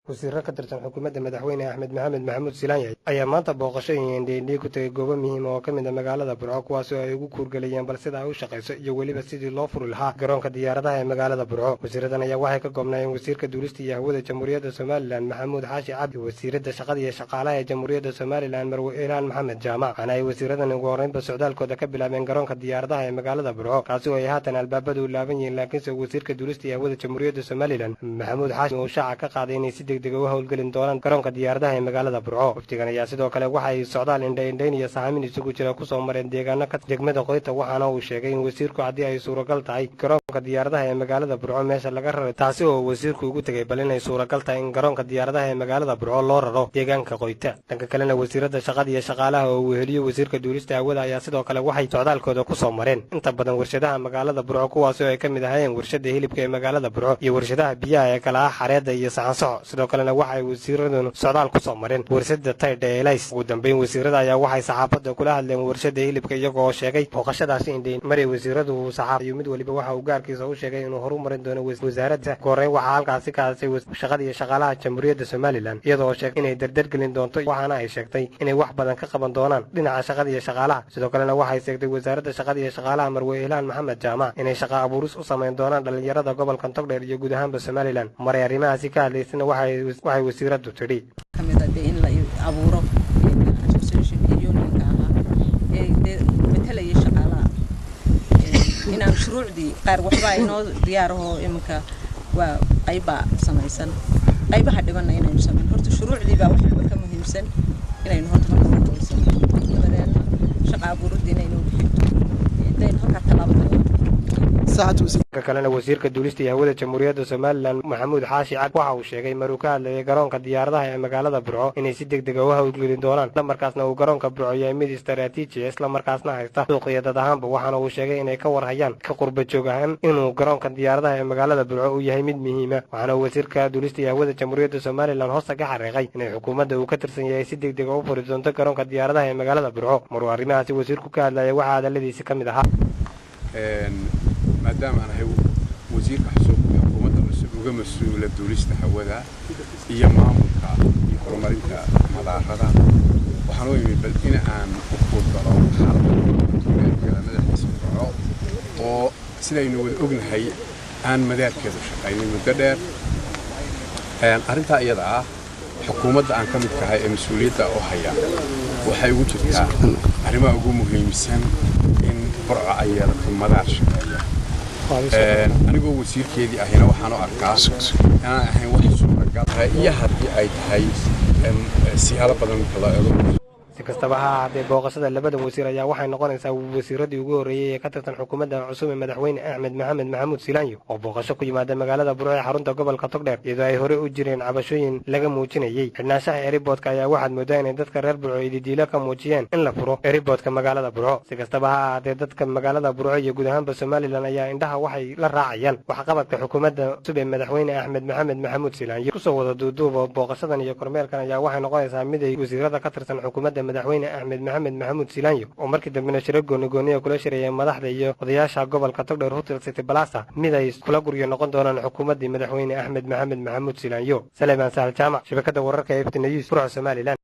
wasiirro ka tirsan xukuumadda madaxweyne Axmed Maxamed Maxamuud Silaanye ayaa maanta booqashooyin indheindhey ku tagay goobo muhiim oo ka mid ah magaalada Burco kuwaas oo ay ugu kuurgalayeen bal sida ay u shaqeyso iyo weliba sidii loo furi lahaa garoonka diyaaradaha ee magaalada Burco. Wasiiradan ayaa waxay ka koobnaayeen wasiirka duulista iyo hawada Jamhuuriyadda Somaliland Maxamuud Xaashi Cabdi, wasiirada shaqada iyo shaqaalaha ee Jamhuuriyadda Somaliland Marwo Ilhaan Maxamed Jaamac. Waxaana ay wasiiradan ugu horreynba socdaalkooda ka bilaabeen garoonka diyaaradaha ee magaalada Burco, kaasi oo ay haatan albaabadu u laaban yihiin, laakiinse wasiirka duulista iyo hawada Jamhuuriyadda Somaliland Maxamuud Xaashi uu shaaca ka qaaday inay si degdeg ah u howlgelin doonaan garoonka diyaaradaha ee magaalada Burco. Wafdigan ayaa sidoo kale waxa ay socdaal indheindheyn iyo sahaamin isugu jira ku soo mareen deegaano ka degmada Qoyta, waxaana uu sheegay in wasiirku haddii ay suuragal tahay garoonka diyaaradaha ee magaalada Burco meesha laga raray, taasi oo wasiirku ugu tegay bal inay suuragal tahay in garoonka diyaaradaha ee magaalada Burco loo raro deegaanka Qoyta. Dhanka kalena wasiirada shaqada iyo shaqaalaha oo uu heliyo wasiirka duulista hawada ayaa sidoo kale waxay socdaalkooda ku soo mareen inta badan warshadaha magaalada Burco, kuwaas oo ay ka mid ahaayeen warshada hilibka ee magaalada Burco iyo warshadaha biyaha ee kala ah Xareeda iyo Saxansaxo. sidoo kalena waxay wasiiradu socdaal ku soo mareen warshada Tayda Airlines. ugu dambeyn wasiirada ayaa waxay saxaafadda kula hadleen warshada hilibka iyagoo sheegay booqashadaasi indheyn maray wasiiradu saxaafadda mid waliba waxa uu gaarkiisa u sheegay inuu horumarin doono wasaaradda. Goorey waxaa halkaasi ka hadashay shaqada iyo shaqaalaha Jamhuuriyadda Somaliland iyadoo sheegay inay dardargelin doonto, waxaana ay sheegtay inay wax badan ka qaban doonaan dhinaca shaqada iyo shaqaalaha. sidoo kalena waxay sheegtay wasaaradda shaqada iyo shaqaalaha Marwo Ilhaan Maxamed Jaamac inay shaqo abuuris u samayn doonaan dhalinyarada gobolka Togdheer iyo guud ahaanba Somaliland. maray arrimahaasi ka hadlaysana waxay wasiiradu tidhi in la abuuro association unionka matalaya shaqaalaha inaan shuruucdii qaar waxba inoo diyaaraho iminka waa qayba samaysan, qaybaha dhibanna inaynu samayn. horta shuruucdii baa waxba ka muhiimsan inaynu horta marka qoysan dabadeedna shaqa abuuridii inaynu xigto inaynu halkaa talaabada kalena wasiirka duulista iyo hawada Jamhuuriyadda Somaliland Maxamuud Xaashi Cabdi waxa uu sheegay maruu ka hadlayay garoonka diyaaradaha ee magaalada Burco inay si degdeg ah u howlgelin doonaan, isla markaasna uu garoonka Burco yahay mid istaraatiiji ah, isla markaasna haysta suuq iyo dad ahaanba. waxaana uu sheegay inay ka warhayaan ka qurba joog ahaan inuu garoonka diyaaradaha ee magaalada Burco uu yahay mid muhiim ah. waxaana wasiirka duulista iyo hawada Jamhuuriyadda Somaliland hoosta ka xariiqay inay xukuumadda uu ka tirsan yahay si degdeg ah u furi doonto garoonka diyaaradaha ee magaalada Burco. maruu arrimahaasi wasiirku ka hadlayay waxaa hadaladiisa ka mid ahaa maadaama aan ahay wasiirka xukuumadda uga mas'uula duulista hawada iyo maamulka iyo horumarinta madaarada, waxaan u imid bal in aan u fududalo xaalada madaxdiisa Burco oo sidaynu wada ognahay aan madaarkeedu shaqaynay muddo dheer. arrintaa iyada ah xukuumadda aan ka mid kahay ee mas-uuliyadda oo haya waxay ugu jirtaa arrimaha ugu muhiimsan in Burco ay yeelato madaar shaqeeya. anigoo wasiirkeedii ahina waxaan u arkaa inaan ahayn wax suuragal ah iyo haddii ay tahay siyaalo badan kala eego. si kastaba ha ahaatee booqashada labadan wasiir ayaa waxay noqonaysaa wasiiradii ugu horreeyay ee ka tirsan xukuumadda cusub ee madaxweyne Axmed Maxamed Maxamuud Silaanye oo booqasho ku yimaada magaalada Burco ee xarunta gobolka Togdheer, iyadoo ay hore u jireen cabashooyin laga muujinayay xidhnaanshaha airport-ka. ayaa waxaad moodaa inay dadka reer Burco ididiilo ka muujiyeen in la furo airport-ka magaalada Burco. si kastaba ha ahaatee dadka magaalada Burco iyo guud ahaanba Somaliland ayaa indhaha waxay la raacayaan waxqabadka xukuumadda cusub ee madaxweyne Axmed Maxamed Maxamuud Silaanye. kusoo wada duuduuba booqashadan iyo kormeerkan ayaa waxay noqonaysaa mid ay wasiirada ka tirsan xukuumadda madaxweyne Axmed Maxamed Maxamuud Silaanye oo markii dambena shiro gooni kula shirayay madaxda iyo odayaasha gobolka Togdheer Hotel City Plaza mid ay kula guryo noqon doonaan xukuumaddii madaxweyne Axmed Maxamed Maxamuud Silaanye. Saleeman Sahal Jaamac, shabakadda wararka ee Iftiin News, Burco, Somaliland.